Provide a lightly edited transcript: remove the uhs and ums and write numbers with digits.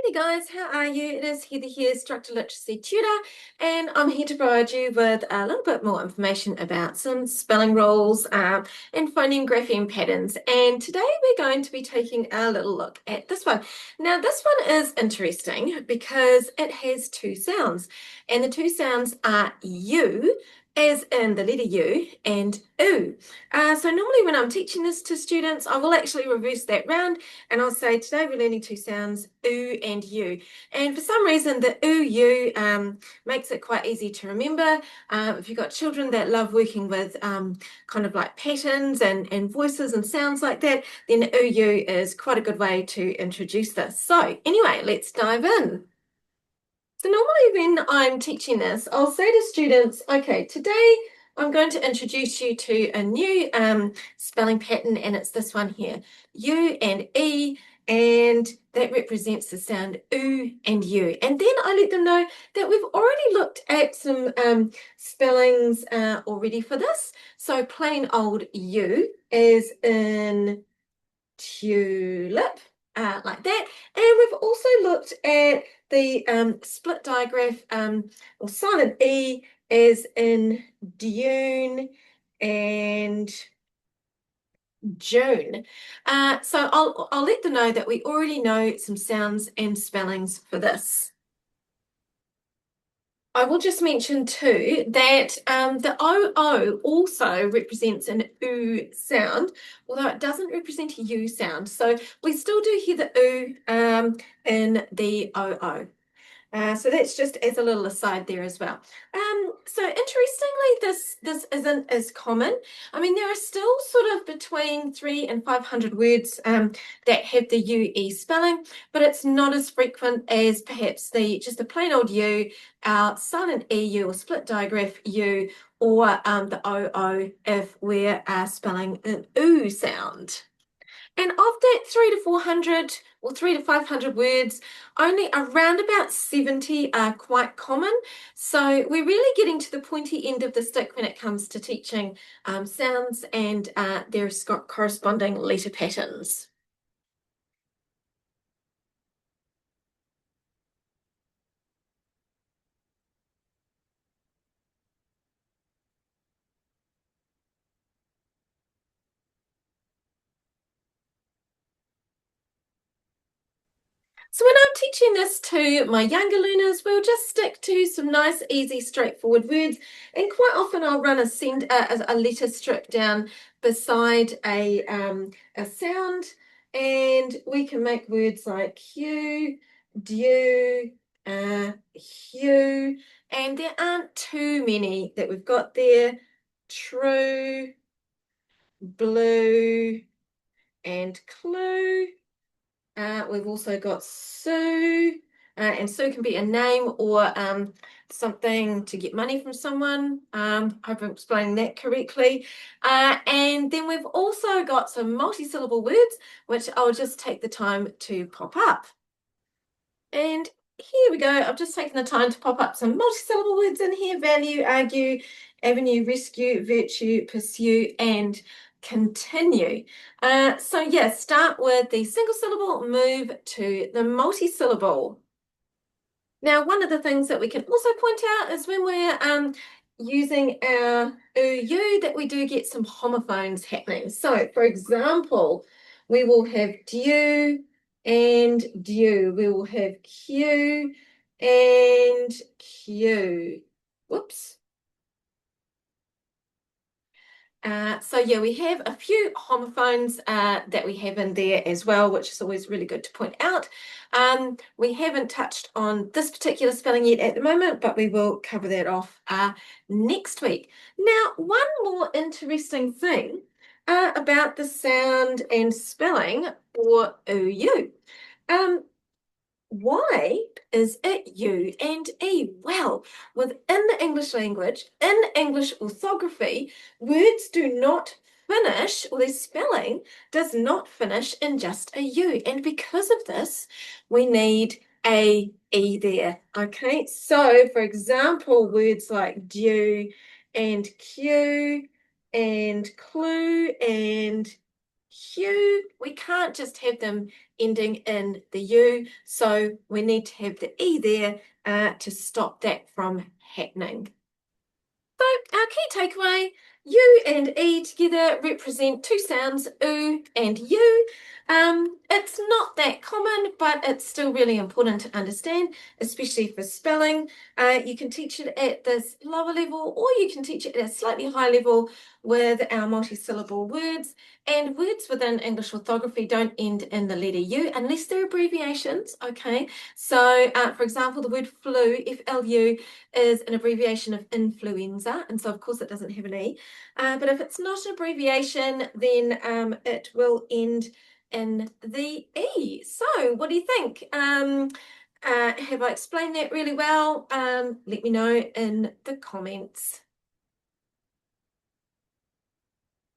Hey guys, how are you? It is Heather here, Structural Literacy Tutor, and I'm here to provide you with a little bit more information about some spelling rules and phoneme grapheme patterns. And today we're going to be taking a little look at this one. Now, this one is interesting because it has two sounds, and the two sounds are U, as in the letter U, and oo. So normally when I'm teaching this to students, I will actually reverse that round and I'll say today we're learning two sounds, oo and u. And for some reason, the oo, u makes it quite easy to remember. If you've got children that love working with kind of like patterns and voices and sounds like that, then oo, u is quite a good way to introduce this. So anyway, let's dive in. So normally when I'm teaching this, I'll say to students, okay, today I'm going to introduce you to a new spelling pattern, and it's this one here, U and E, and that represents the sound oo and u. And then I let them know that we've already looked at some spellings already for this. So plain old U is in tulip, like that. And we've also looked at the split digraph or silent E as in Dune and June. So I'll let them know that we already know some sounds and spellings for this. I will just mention too that the OO also represents an oo sound, although it doesn't represent a U sound. So we still do hear the oo in the OO. So that's just as a little aside there as well. So interestingly, this isn't as common. I mean, there are still sort of between 300 and 500 words that have the UE spelling, but it's not as frequent as perhaps just the plain old U, our silent EU or split digraph U, or the OO if we're spelling an OO sound. And of that 300 to 400 or 300 to 500 words, only around about 70 are quite common. So we're really getting to the pointy end of the stick when it comes to teaching sounds and their corresponding letter patterns. So when I'm teaching this to my younger learners, we'll just stick to some nice, easy, straightforward words. And quite often I'll run a letter strip down beside a sound, and we can make words like hue, dew, hue, and there aren't too many that we've got there. True, blue, and clue. We've also got Sue, and Sue can be a name or something to get money from someone. Hope I'm explaining that correctly. And then we've also got some multi-syllable words, which I'll just take the time to pop up. And here we go. I've just taken the time to pop up some multi-syllable words in here: value, argue, avenue, rescue, virtue, pursue, and continue. So yeah, start with the single syllable, move to the multi-syllable. Now, one of the things that we can also point out is when we're using our OU that we do get some homophones happening. So for example, we will have dew and dew. We will have Q and Q. Whoops. So yeah, we have a few homophones that we have in there as well, which is always really good to point out. We haven't touched on this particular spelling yet at the moment, but we will cover that off next week. Now, one more interesting thing about the sound and spelling for OU. Why is it U and E? Well, within the English language, in English orthography, words do not finish, or their spelling does not finish in just a U. And because of this, we need a E there. Okay, so for example, words like dew and Q and clue and Hugh, we can't just have them ending in the U, so we need to have the E there to stop that from happening. So our key takeaway, U and E together represent two sounds, oo and U. It's not that common, but it's still really important to understand, especially for spelling. You can teach it at this lower level, or you can teach it at a slightly higher level with our multi-syllable words. And words within English orthography don't end in the letter U unless they're abbreviations, okay? So, for example, the word flu, F-L-U, is an abbreviation of influenza, and so of course it doesn't have an E. But if it's not an abbreviation, then it will end in the E. So what do you think? Have I explained that really well? Let me know in the comments.